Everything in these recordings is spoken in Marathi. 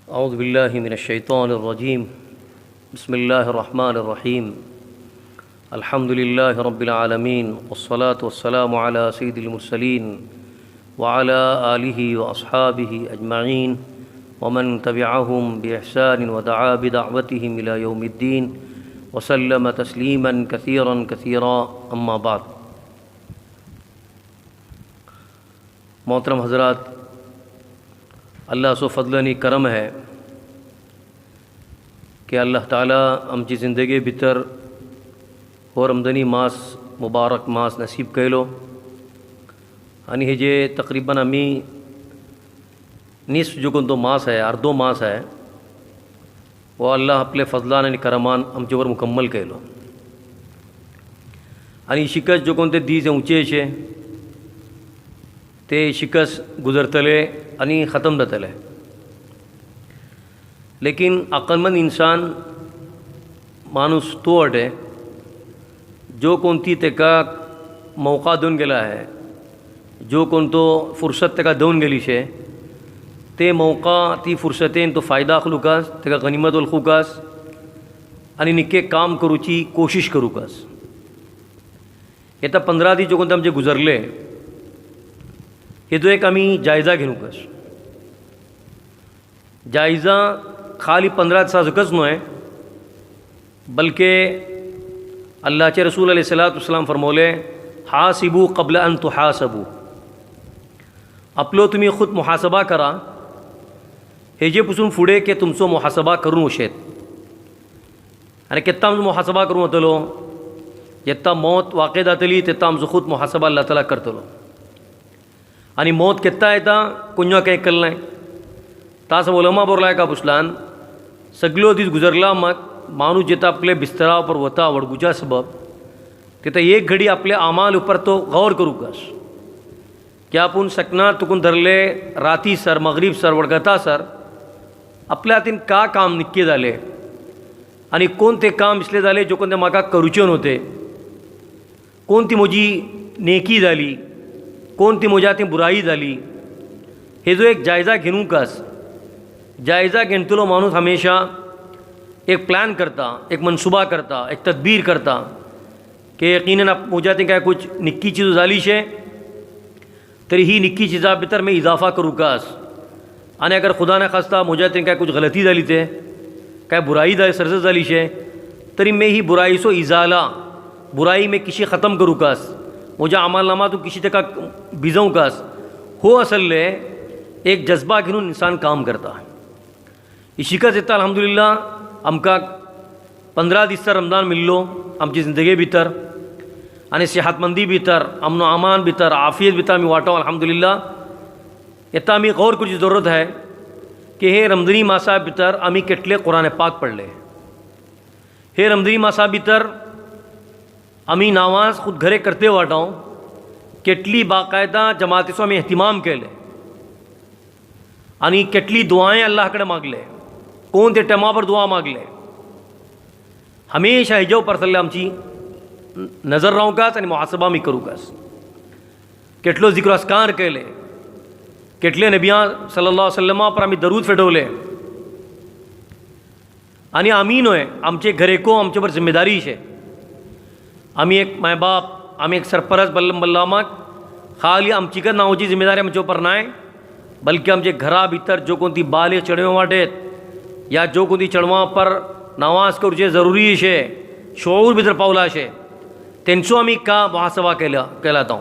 औज़ु बिल्लाहि मिनश्शैतानिर्रजीम बिस्मिल्लाहिर्रहमानिर्रहीम अल्हम्दुलिल्लाहि रब्बिल आलमीन वस्सलातु वस्सलामु अला सय्यिदिल मुरसलीन व अला आलिहि व अस्हाबिहि अजमईन व मन तबिअहुम बिइहसान व दआ बिदअवतिहिम इला यौमिद्दीन व सल्लम तस्लीमन कसीरन कसीरा अम्मा बाद। मोहतरम हज़रात, अल्लाह सो फजलनी करम है कि अल्लाह ताला आमची ज़िंदगी भितर हो रमज़ानी मास मुबारक मास नसीब केलो आणि हे जे तकरीबन आमी निस्फ जो कोणतो मास आहे, अर्धो मास आहे, वो अल्लाह आपले फजलान आणि करमान आमचेवर मुकम्मल केलो आणि शिकस जो कोणते दीस ऊंचे ते शिकस गुजरतले आणि ख़त्म जातले। लेकिन अक्लमंद इंसान माणूस तो अटे जो कोणती तेका मौका देऊन गेला आहे, जो कोणतो फुर्सत तेका देऊन गेली शे, ते मौका ती फुर्सतेन तो फ़ायदा खलुकास, तेका गनिमत वळखुकास आणि निक्के काम करूची कोशिश करूकास। येता 15 दीस जो कोणते आमचे गुजरले हेजो एक आमी जायजा घेवनूकच। जायजा खाली 15 दिसांचोच न्हय, बल्कि अल्लाहचे रसूल अलैहिस्सलातु वस्सलाम फरमोले, हासिबू क़ब्ल अन तुहासबू, आपलो तुमी खुद मुहासबा करा हेजे पसून फुडें के तुमचो मुहासबा करून वशेत। आनी केत्ता आमचो मुहासबा करूं वतलो, येत्ता मौत वाक़े जातली तेत्ता आमचो खुद मुहासबा अल्लाह ताला करतलो। आणि मौत केत्ता येता कुंजो कें केल्लें तास उलमा बोरलाय का पुसलान सगळो दीस गुजरला मग माणूस जेता आपले बिस्तरा पर वता वडगुच्या सबब तेता एक घडी आपले अमाल उपर तो गौर करूकस की आपूण सकना तुकून धरले राती सर मगरीब सर वडगता सर आपल्या हातीन का काम निक्के जाले आणि कोण ते काम इसले जाले जो कोण ते म्हाका करूचे नव्हते, कोण ती म्हजी नेकी जाली, कोण ती म्हज्या ती बुराई जाली, हेजो एक जायजा घेवनूकस। जायजा घेतलो माणूस हमेशा एक प्लान करता, एक मनसूबा करता, एक तदबीर करता कि यकीनन मुझे ती काय कुछ निक्की चीज़ जाली शे तरी ही निक्की चीज़ा भितर मैं इजाफा करूकास आणि अगर खुदा न खास्ता मुझे ती काय कुछ गलती जाली ते काय बुराई जाली सरजत जाली शे तरी मैं ही बुराई सो इजाला बुराई में किशी ख़त्म करूकास, मुझ्या अमालनामा तू किशी तेका भिजवकास, हो असले एक जज्बा घेऊन इंसान काम करता। ही शिकत येता अल्हम्दुलिल्लाह आमकां 15 दिसचा रमजान मिल्लो आमची जिंदगी भितर आणि सेहतमंदी भितर अमनो अमान भितर आफियत भितर आमी वाटाव अल्हम्दुलिल्लाह। येता आमी गौर करची जरूरत है कि हे रमजानी मासा भितर आमी केटले कुरान पाक पडले, हे रमजानी मासा भितर आमी नमाज खुद घरे करते वाटाव केटली बाकायदा जमातीचो आमी एहतिमाम केले आणि केटली दुआएं अल्लाह कडेन मागले, कोण ते टायमा पर दुआ मागले, हमेशा हेजे उपर आमची नजर रावकास आणि मुहासबा आमी करूकास। केटलो जिक्र अस्कार केले, केटले नबियां सल्लल्लाहु अलैहि वसल्लमा पर आमी दरूद फेटवले आणि आमी न्हय आमचे घरेको आमचे वर जिम्मेदारी शे। आमी एक माय बाप, आमी एक सरपरस्त बल्लमाक खाली आमची कर नांवाची जिम्मेदारी आमचे उपर नाय, बल्कि आमचे घरा भितर जो कोणती बाले चेडवां वाटेत या जो कोणती चेडवां पर नमाज करचे जरुरी शे, शोऊर भितर पावला शे, तेंचो आमी का मुहासबा केला तो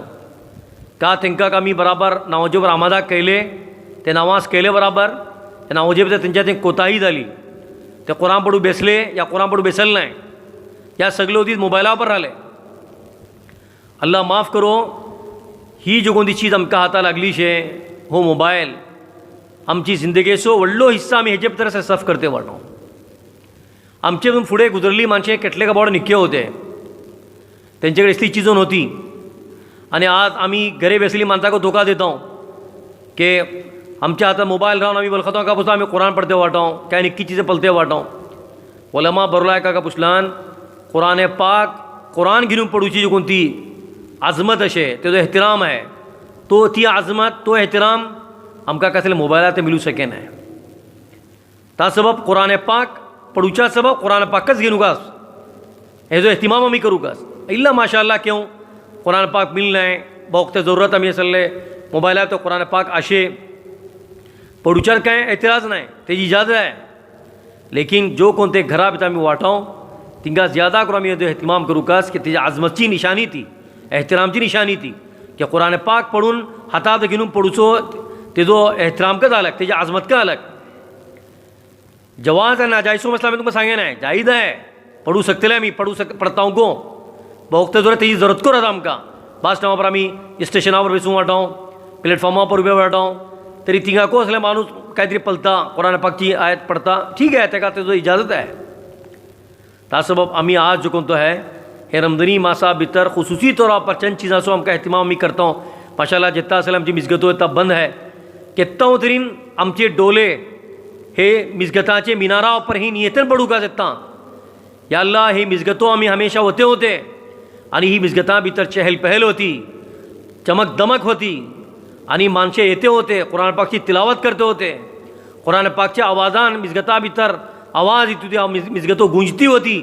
का तेंकां आमी बराबर नांवाचे उपर आमादा केले, ते नमाज केले बराबर, ते नांवाचे भितर तेंच्या थंय कोताही जाली, ते कुरान पडू बेसले या कुरान पडू बेसल नाय, या सगळो दीस मोबायला पर रावले। अल्लाह माफ़ करो, ही जो कोणती चीज़ आमकां हाता लागली शे हो मोबायल आमची जिंदगेचो व्हडलो हिस्सा आमी हेजे भितर सर्फ करते वाटो। आमचे फुडें गुजरली माणसे केटले काबाड निक्के होते, तेंचे कडेन इतली चिजो नव्हती आणि आज आमी घरे बेसली माणसाको धोका देता कि आमच्या हातात मोबायल रावन आमी वळखता का पुसता आमी कुरान पडते वाटो, काय निक्की चीज़ें पलते वाटो। उलमा बरलाय का पुसलान कुरान पाक कुरान घेवन पडूची जी कोणती आजमत अशे तेजो एहतिराम आहे तो ती आजमत तो एहतिराम आमकां कसले मोबायलार ते मिलू शकेना। ता सबब कुरान पाक पढूच्या सबब कुरान पाकच घेऊकास हेजो एहतिमाम आमी करूकास इल्ला माशाअल्लाह क्यों कुरान पाक मिलनाय वक्त ज़रूरत आमी असले मोबायलार तो कुरान पाक आशे पढूच्यार कांय एतराज नाही तेजी इजाजत आहे लेकिन जो कोण ते घरा भितर आमी वाटाव तिंगा ज़्यादा करून आमी हेजो एहतिमाम करूकास की तेजी आजमतची निशानी ती एहतिरामची निशानी ती की कुरान पाक पढून हातात घेऊन पढूचो तेजो एहतिराम का अलग तेजी आजमत का अलग जवाज है नाजायज़ मसला मैं तुमको सांगे ना जायज़ है पढ़ू सकते आमी पढ़ता हूँ गो वक्त जरूरत तेजी जरूरत को रहा आमकां बस स्टॉपार पर आमी स्टेशनावर बेसून वाटाव प्लेटफॉर्मार पर उबे वाटाव तरी तिंगाको असले माणूस काहीतरी पलता कुरान पाकची आयत पडता ठीक आहे तेका तेजो इजाजत आहे ता सबब आमी आज जो कोण तो है हे रमजानी मासा भितर खुसूसी तौर पर चंद चीज़ांचो आमकां एहतिमाम आमी करता माशाअल्लाह जितना असले आमची मिजगतो येता बंद है केत्ता तरीन आमचे डोले हे मिजगताचे मिनारा पर ही नियतन पडूकास येता या अल्लाह ही मिजगतो आमी हमेशा होते आणि ही मिजगतां भितर चहल पहल होती चमक दमक होती आणि माणसे येते होते कुरान पाकची तिलावत करते होते कुरान पाकच्या आवाजान मिजगता भितर आवाज येत होती मिजगतो गुंजती होती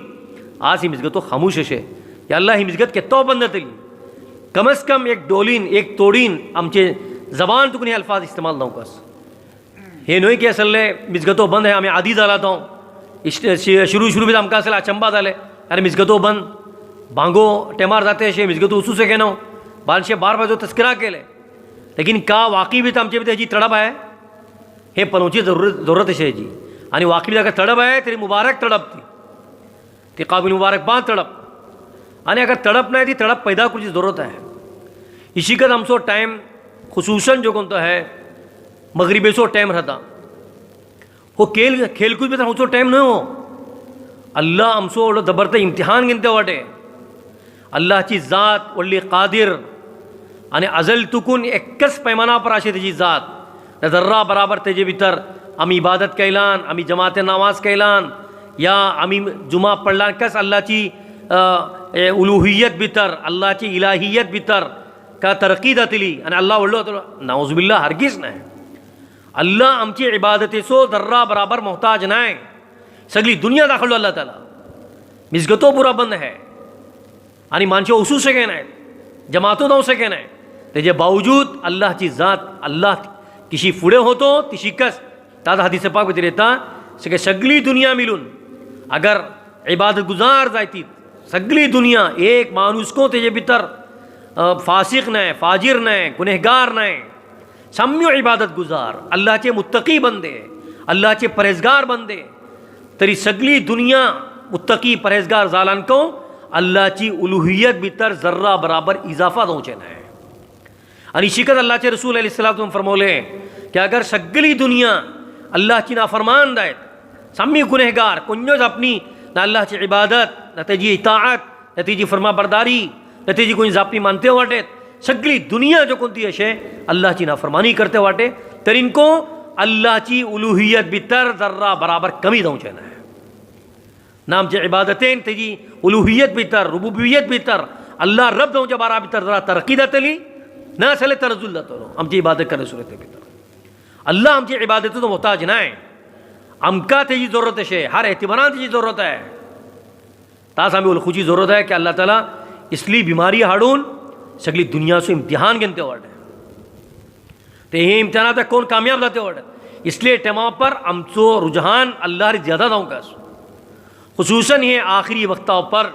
आज ही मिजगतो खामोश अशे या अल्लाह ही मिजगत केत्तो बंद जातली कम अज कम एक डोलीन एक तोडीन आमचे जबान तुकून हे अल्फाज इस्तेमाल जावंकास हे न्हय की असले मिजगतो बंद है आमी आदी जाला तो शुरू भितर आमकां असले अचंबा जाले अरे मिजगतो बंद भांगो टेमार जाते अशें मिजगतो वचूं सकेना बालशे बार बाजो तस्करा केले लेकिन का वाकई भितर आमचे भितर हेजी तडप आहे हे पळोवची जरूरत अशी हेजी आणि वाकई भितर तडप आहे तरी मुबारक तडप ती काबिल मुबारकबाद तडप आणि अगर तडप नाही ती तडप पैदा करची जरूरत आहे इशिकत आमचो टायम खुसूसन जो कोणतो है मगरिबेचो टायम राहता हो खेलकूद भितर आमचो टायम न्हय हो अल्लाह आमचो व्हडलो जबरदस्त इम्तिहान घेवन ते वाटे अल्लाहची जात व्हडली कादीर आणि अजल तुकून एकच पैमाना पर आशे तेजी जात जर्रा बराबर तेजे भितर आमी इबादत कैलान आमी जमाते नमाज कैलान या आमी जुमा पडलान कस अल्लाहची उलुहियत भितर अल्लाहची इलाहियत भितर का तरक्की जातली आणि अल्लाह व्हडलो नाउजुबिल्ला हरगीज नाही अल्लाह आमची इबादतेचो जर्रा बराबर मोहताज नाही सगळी दुनिया दाखवलो अल्लाह ताला मिजगतो पुरा बंद है आणि माणसे वचूं शके नाहीत जमातो जावं शके नाही तेजे बावजूद अल्लाहची जात अल्लाह किशी फुडें होतो ती शिकस ताजा हदीस पाक भितर येता सगळी दुनिया मिलून अगर इबादत गुजार जायती सगळी दुनिया एक माणूस को तेजे भितर फासिक नाही फाजीर नाही गुन्हेगार नाही सम्यो इबादत गुजार अल्लाहचे मुत्तकी बंदे अल्लाहचे परहेजगार बंदे तरी सगळी दुनिया मुत्तकी परहेजगार जालांको अल्लाहची उलुहियत भितर जर्रा बराबर इजाफा जावचें नाही आणि शिकत अल्लाहचे रसूल अलैहिस्सलाम फरमवले की अगर सगळी दुनिया अल्लाहची नाफरमान जायत सम्मी गुन्हेगार कोणीच आपली ना अल्लाहची इबादत ना तेजी इताअत ना तेजी फर्माबरदारी ना तेजी कोणी जापी मानते वाटेत सगळी दुनिया जो कोणती अशे अल्लाहची नाफरमानी करते वाटे तरीनको अल्लाहची उलुहियत भितर जर्रा बराबर कमी जावचें नाही ना आमचे इबादतेन तेजी उलुहियत भितर रुबुबियत भितर अल्लाह रब जावच्या बारा भितर जरा तरक्की जातली ना असले तरजुल जातलो आमची इबादत करे सुरते भितर अल्लाह आमची इबादतीचो मोहताज नाही आमकां तेजी जरूरत अशे हर एहतिमारान तेजी जरूरत आहे तास आमी वळखूची जरूरत आहे की अल्लाह ताला इसली बिमारी हाडून सगळी दुनियाचो इम्तिहान घेवन ते वाटे ते हे इम्तिहानात कोण कामयाब जाते वाटे इसलिए टाइमा पर आमचो रुझान अल्लाह ज़्यादा जावंकास खुसूसन हे आखिरी वक्ता पर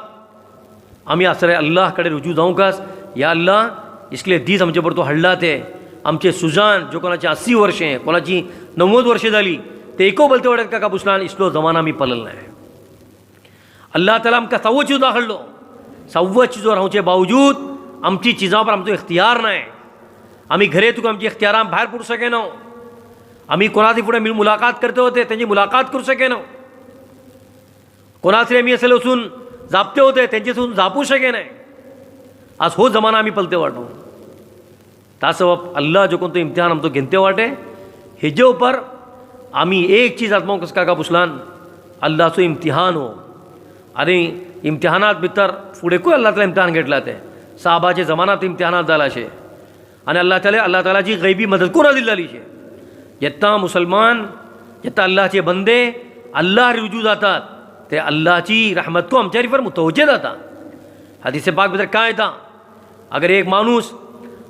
आमी आसरे अल्लाह कडेन रुजू जावंकास या अल्लाह इसलिए दीस आमचे बरोबर तो हाडला ते आमचे सुजान जो कोणाची 80 वर्षे कोणाची 90 वर्षे जाली ते एको बोलते वाटत का काबुसलान इसलो जमाना आमी पळल नाही अल्लाह ताला आमकां सव्व चिजो दाखयलो सव्व चिजो रावचे बावजूद आमची चिजां पर आमचो इख्तियार नाही आमी घरे तुका आमची इख्तियारां भायर पडूं सकेना आमी कोणाची फुडें मुलाकात करते होते त्यांची मुलाकात करूं सकेना कोणाचे आमी असले वचून जापते होते त्यांचे वचून जापू शके नाही आज हो जमाना आमी पलते वाटो ता सबब अल्लाह जो कोण तो इम्तिहान आमचो घेनते वाटे हेजे उपर आमी एक चीज आत्मा कस काका पुसलान अल्लाहचो इम्तिहान हो आनी इम्तिहानात भितर फुडेंकूय अल्लाह ताला इम्तिहान घेतला ते साहबाचे जमानात इम्तिहानात जाला अशें आनी अल्लाह तालाची गैबी मदत कोण दिली जाली शे येता मुसलमान येता अल्लाहचे बंदे अल्लाह रुजू जातात ते अल्लाहची रहमत आमच्यारी फर मुतवज्जे जाता. हदीस पाक भितर काय येता, अगर एक माणूस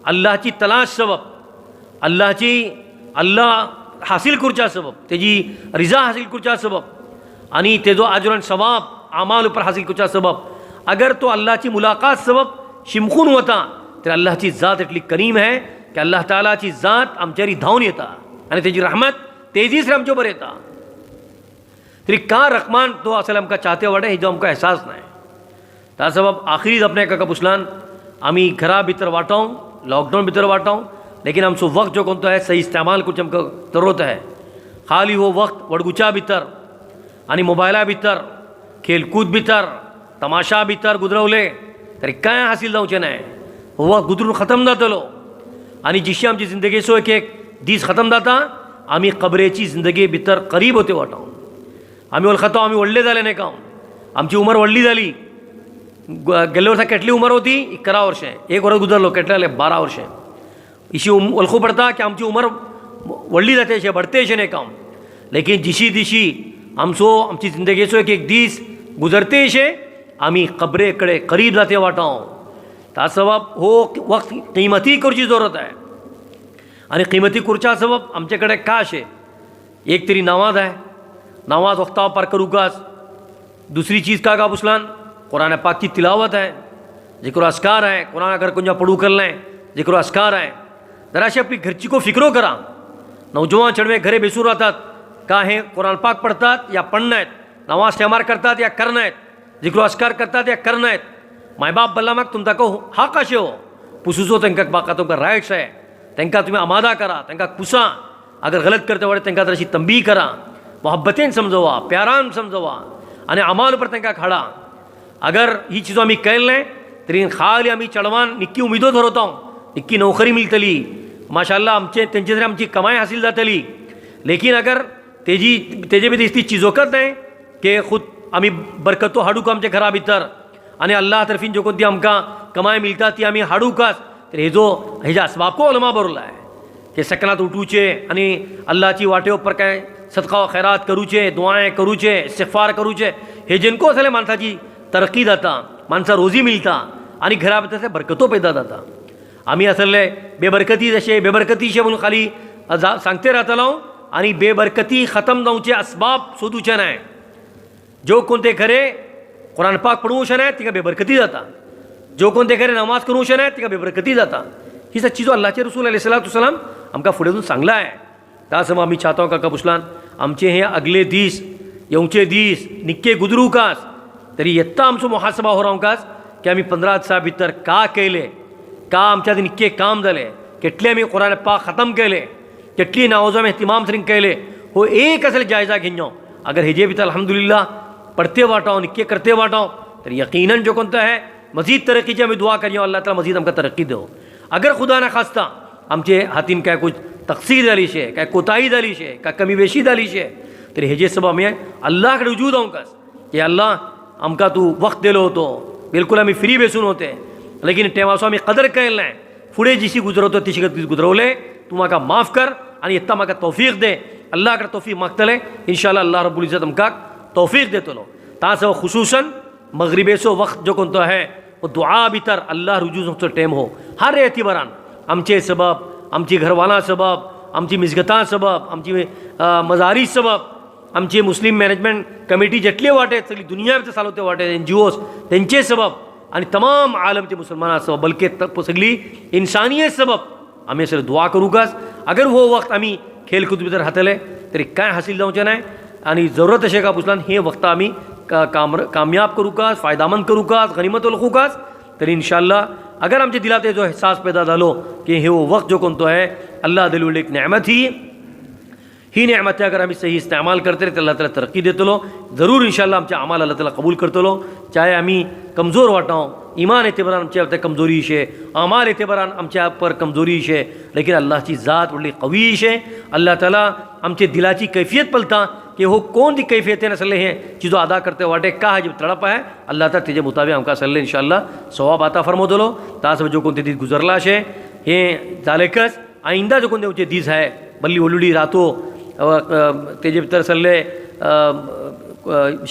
अल्लाहची तलाश सबब, अल्लाह हासील करच्या सबब, तेजी रिजा हासील करच्या सबब आणि तेजो अजर सवाब अमाल उपर हासील करच्या सबब अगर तो अल्लाहची मुलाकात सबब शिमखून वता तर अल्लाहची जात इतली करीम है की अल्लाह तालाची जात आमच्यारी धांवन येता आणि तेजी रहमत तेजीस आमचे बर येता. तरी का रकमान तो असल आमकां चाहते वाटे हेजो आमकां एहसास नाही. त्या सबब आखरीच आपणे काका पुसलान आमी घरा भितर वाटाव, लॉकडाउन भितर वाटाव, लेकिन आमचो वक्त जो कोणतो है सही इस्तेमाल करचे आमकां जरूरत है. खाली हो वक्त वडगुच्या भितर आनी मोबायला भितर खेलकूद भितर तमाशा भितर गुजरवले तरी काय हासील जावचें नाय. हो वक्त गुजरून खतम जातलो आनी जिशी आमची जिंदगीचो एक एक दीस खतम जाता आमी कबरेची जिंदगी भितर करीब होते वाटाव. आमी वळखता आमी व्हडले जाले नाही का, आमची उमर व्हडली जाली. गेल्ले वर्सा केटली उमर होती 11 वर्षें, एक वर्स गुजरलो केटले जाले 12 वर्षें. इशी वळखू पडटा की आमची उमर व्हडली जाते अशें बढ़ते अशें नाही काम. लेकिन दिशी दिशी आमची जिंदगीचो एक एक दीस गुजरते अशें आमी कबरे कडेन करीब जाते वाटाव. त्या सबब हो वक्त किंमती करची जरूरत आहे आणि किंमती करच्या सबब आमचे कडेन काय अशें एक तरी नमाज आहे, नमाज वक्ता पर करूकाच. दूसरी चीज़ का पुसलान कुरान पाक की तिलावत है, जिक्र अस्कार है, कुरान अगर कुंजा पढ़ू कर लें जिक्र अस्कार है. जराशी अपनी घरची को फिक्रो करा. नौजवान चढ़वे घरे बेसूर राहतात का हे कुरान पाक पढ़तात या पढ़ना आहेत, नमाज टायमार करतात या करणं आहेत, जिक्र अस्कार करतात या करणं आहेत. मायबाप बल्ला मग तुमचा को हा कशे हो पुसूचो तांकां बाका तुमकां रायट्स आहे, तांकां तुम्ही आमादा करा, तांकां पुसा. अगर गलत करते वडे तांकां जराशी तंबी करा, मोहब्बतेन समजवा, प्यारान समजवा आणि अमाल पर तांकां हाडा. अगर ही चीजो आमी केल्लें तरी खाली आमी चेडवान निक्की उमेदो धरता, निक्की नोकरी मिळतली, माशाल्लाह आमचे तेंचे तरी आमची कमाई हासील जातली. लेकिन अगर तेजे भितर ती चिजोकत नाही की खूद आमी बरकतो हाडूक आमच्या घरा भितर आणि अल्लाह तर्फीन जो कोणती आमकां कमाई मिळता ती आमी हाडूकाच. तर हेजा असबाब को उलमा बरयला आहे की सकनात उठूचे आणि अल्लाहची वाटे उपर काय सदका व खैरात करूचे, दुआएं करूचे, इस्तिगफार करूचे. हे जिनको असले माणसाची तरक्की जाता, माणसा रोजी मिळता आणि घरा भितर बरकतो पैदा जाता. आमी असले बेबरकती जशे बेबरकतीशे म्हणून खाली सांगते राहतलो आणि बेबरकती खतम जावचे असबाब सोदूचे नाही. जो कोणते घरे कुरान पाक पढूशे नाही तिका बेबरकती जाता, जो कोणते घरे नमाज करूशे नाही तिका बेबरकती जाता. ही सच्ची जो अल्लाहचे रसूल अलैहिस्सलातु वस्सलाम आमकां फुडें वचून सांगला आहे. त्या समोर आमी चाहता काका पुसलान आमचे हे अगले दीस येवचे दीस निक्के गुजरूकाच. तरी येता आमचो मुहासबा हो रावकाच की आमी 15 दिसा भितर का केले, का आमच्या निक्के काम जाले, केटले आमी कुरान पाक खतम केले, केटली नावजो आमी इतिमाम सरीन केले. हो एक असले जायजा घेनो. अगर हेजे भितर अल्हम्दुलिल्लाह पढ़ते वाटाओ, निक्के करते वाटाओ तर यकीनन जो कोणतं है मजीद तरक्कीची आमी दुआ करियो, अल्लाह ताला मजीद आमकां तरक्की देव. अगर खुदा ना खास्ता आमचे हातीन काय कुछ तकसीर जाली शे, काय कोताही जाली शे, काय कमी बेशी जाली शे तर हेजे सबब आमी अल्लाह कडेन रुजू जावंकाच की अल्लाह आमकां तूं वक्त दिलो होतो, बिलकुल आमी फ्री बेसून होते, लेकिन तेव्हाचो आमी कदर केलें नाही. फुडें जिशी गुजरवतो तशी गुजरवले. तूं म्हाका माफ कर आणि येता म्हाका तौफीक दे. अल्लाह कडेन तौफीक मागतले, इंशाअल्लाह अल्लाह रब्बुल इज्जत आमकां तौफीक देतलो. ताचो खुसूसन मगरिबेचो वक्त जो कोणतो है वो दुआ भितर अल्लाह रुजूचो टायम हो. हर एतिबारान आमचे सबब, आमची घरवालां सबब, आमची मिजगतां सबब, आमची मजारी सबब, आमचे मुस्लिम मॅनेजमेंट कमिटी जेटले वाटे सगळी दुनिया भितर चालवते वाटे NGOs तेंचे सबब आणि तमाम आलमचे मुसलमाना सबब बल्कि सगळी इन्सानियत सबब आमी सगळे दुआ करूकाच. अगर हो वक्त आमी खेलकूद भितर हातले तरी काय हासील जावचें नाही आणि जरूरत अशें का पुसलान हे वक्त आमी कामयाब करूकाच, फायदामंद करूकाच, गनिमत वळखूकाच. तरी इंशाअल्लाह अगर आमच्या दिलात जो एहसास पैदा जालो की हे वक्त जो कोणतो है अल्लाह दिलेली एक नेमत ही नेमत अगर आमी सही इस्तेमाल करतले तर अल्लाह ताला तरक्की देतलो. जरूर इंशाअल्लाह आमचे अमाल अल्लाह ताला कबूल करतलो. चाहे आमी कमजोर वाटाव, ईमान एतेबरान आमच्या कमजोरी शे, अमाल एतेबरान आमच्या पर कमजोरी शे, लेकिन अल्लाहची जात व्हडली कवी शे. अल्लाह ताला आमचे दिलाची कैफियत पलता की हो कोण ती कैफियतेन असले हे चीजो अदा करते वाटे का हाजी तड़प है. अल्लाह ताला तेजे मुताबिक आमकां असले इंशाअल्लाह सवाब आता फरमवतलो. तास जो कोणते दीस गुजरला शे हे जालेकच आइंदा जो कोणते दीस है बल्ली व्हडली रातो तेजे भितर सरले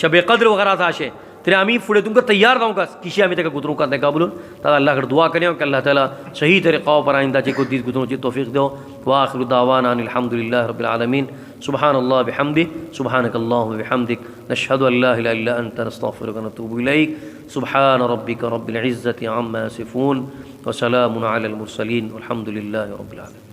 शबे कद्र वगैरह आसा अशें तरी आमी फुडें तुमकां तयार जावंक किशी आमी ताका गुंतरूंक ताका बोलून ताका अल्लाह कडेन दुआ करया की अल्लाह ताला सही तरीका पर आइंदाचे को दीस गुंतरूंकची तौफीक देव व आखिरु दावाना अनिल हम्दुलिल्लाहि रब्बिल आलमीन सुब्हानल्लाह बिहम्दिhi सुब्हानकल्लाहुम्मा बिहम्दिक नशहदु अन ला इलाहा इल्ला अंता नस्तगफिरुका व नतूबु इलैक सुब्हान रब्बिका रब्बिल इज्जति अम्मा यसिफून व सलामुन अलल मुरसलीन वल्हम्दुलिल्लाहि रब्बिल आलमीन।